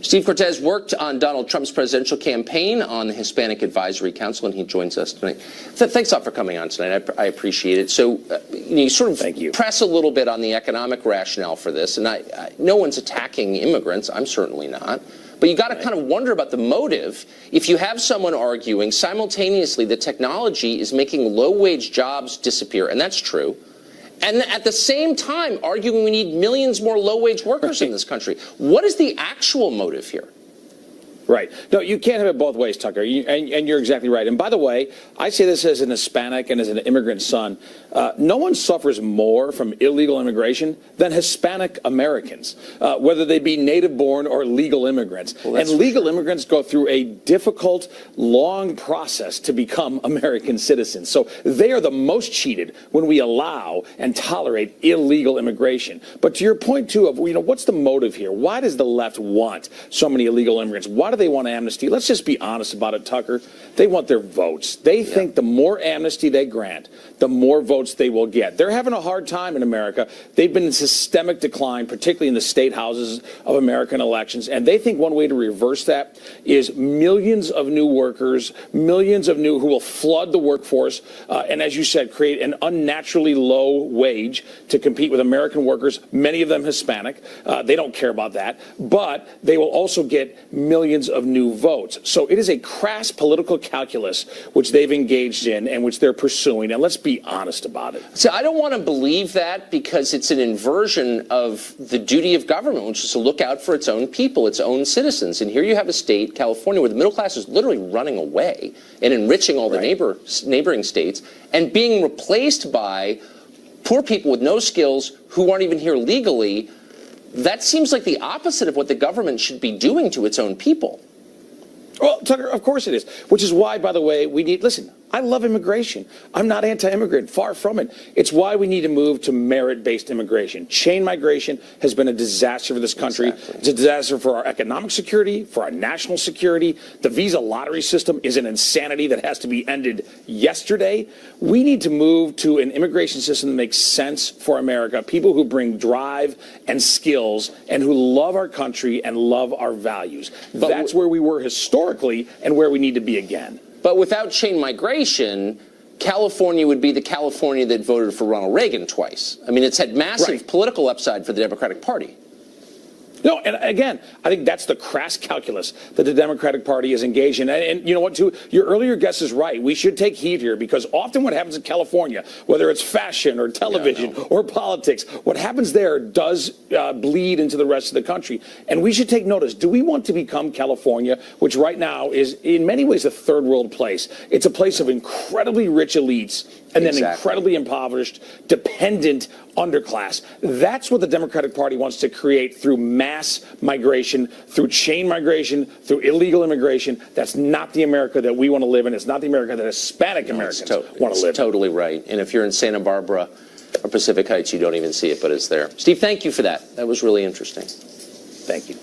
Steve Cortes worked on Donald Trump's presidential campaign on the Hispanic Advisory Council, and he joins us tonight. Thanks a lot for coming on tonight. I appreciate it. So you sort of press a little bit on the economic rationale for this, and no one's attacking immigrants. I'm certainly not. But you got to kind of wonder about the motive. If you have someone arguing simultaneously that technology is making low-wage jobs disappear, and that's true, and at the same time arguing we need millions more low-wage workers in this country. What is the actual motive here? Right. No, you can't have it both ways, Tucker, and you're exactly right. And by the way, I say this as an Hispanic and as an immigrant son. No one suffers more from illegal immigration than Hispanic Americans, whether they be native-born or legal immigrants. Well, and legal immigrants go through a difficult, long process to become American citizens. So they are the most cheated when we allow and tolerate illegal immigration. But to your point, too, of what's the motive here? Why does the left want so many illegal immigrants? Why do they want amnesty? Let's just be honest about it, Tucker. They want their votes. They think the more amnesty they grant, the more votes they will get. They're having a hard time in America. They've been in systemic decline, particularly in the state houses of American elections, and they think one way to reverse that is millions of new workers, millions of new who will flood the workforce, and as you said, create an unnaturally low wage to compete with American workers, many of them Hispanic. They don't care about that, but they will also get millions of new votes. So it is a crass political calculus which they've engaged in and which they're pursuing, and let's be honest about it. So I don't want to believe that, because it's an inversion of the duty of government, which is to look out for its own people, its own citizens. And here you have a state, California, where the middle class is literally running away and enriching all the neighboring states and being replaced by poor people with no skills who aren't even here legally. That seems like the opposite of what the government should be doing to its own people. Well, Tucker, of course it is, which is why, by the way, we need, listen, I love immigration. I'm not anti-immigrant, far from it. It's why we need to move to merit-based immigration. Chain migration has been a disaster for this country. Exactly. It's a disaster for our economic security, for our national security. The visa lottery system is an insanity that has to be ended yesterday. We need to move to an immigration system that makes sense for America, people who bring drive and skills and who love our country and love our values. But that's where we were historically and where we need to be again. But without chain migration, California would be the California that voted for Ronald Reagan twice. I mean, it's had massive political upside for the Democratic Party. No, and again, I think that's the crass calculus that the Democratic Party is engaged in. And you know what, too? Your earlier guess is right. We should take heed here, because often what happens in California, whether it's fashion or television or politics, what happens there does bleed into the rest of the country. And we should take notice. Do we want to become California, which right now is in many ways a third world place? It's a place of incredibly rich elites and then incredibly impoverished, dependent underclass. That's what the Democratic Party wants to create through mass migration, through chain migration, through illegal immigration. That's not the America that we want to live in. It's not the America that Hispanic Americans want to live in. Totally right. And if you're in Santa Barbara or Pacific Heights, you don't even see it, but it's there. Steve, thank you for that. That was really interesting. Thank you.